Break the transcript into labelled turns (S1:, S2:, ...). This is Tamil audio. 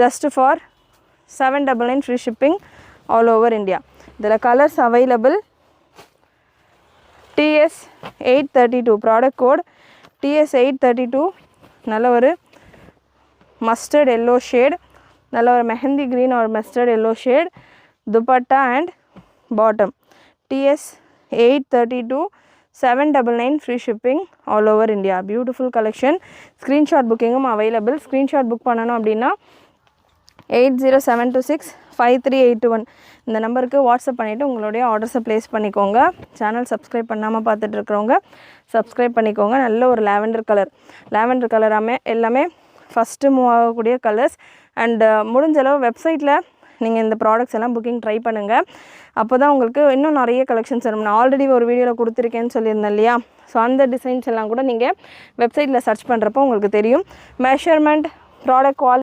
S1: just for 799 free shipping all over India. There are colors available. TS832 product code TS832. நல்ல ஒரு mustard yellow shade, நல்ல ஒரு mehendi green or mustard yellow shade, dupatta and bottom. TS832 799 free shipping all over India. Beautiful collection. Screenshot booking available. Screenshot book பண்ணனும் அப்படினா 8072653821 இந்த நம்பருக்கு வாட்ஸ்அப் பண்ணிட்டு உங்களுடைய ஆர்டர்ஸை ப்ளேஸ் பண்ணிக்கோங்க. சேனல் சப்ஸ்கிரைப் பண்ணாமல் பார்த்துட்டு இருக்கிறவங்க சப்ஸ்கிரைப் பண்ணிக்கோங்க. நல்ல ஒரு லாவெண்டர் கலராமே எல்லாமே ஃபஸ்ட்டு மூவ் ஆகக்கூடிய கலர்ஸ். அண்ட் முடிஞ்ச அளவு வெப்சைட்டில் நீங்கள் இந்த ப்ராடக்ட்ஸ் எல்லாம் புக்கிங் ட்ரை பண்ணுங்கள். அப்போ தான் உங்களுக்கு இன்னும் நிறைய கலெக்ஷன்ஸ் வரும். நான் ஆல்ரெடி ஒரு வீடியோவில் கொடுத்துருக்கேன்னு சொல்லியிருந்தேன் இல்லையா? ஸோ அந்த டிசைன்ஸ் எல்லாம் கூட நீங்கள் வெப்சைட்டில் சர்ச் பண்ணுறப்போ உங்களுக்கு தெரியும். Measurement, product quality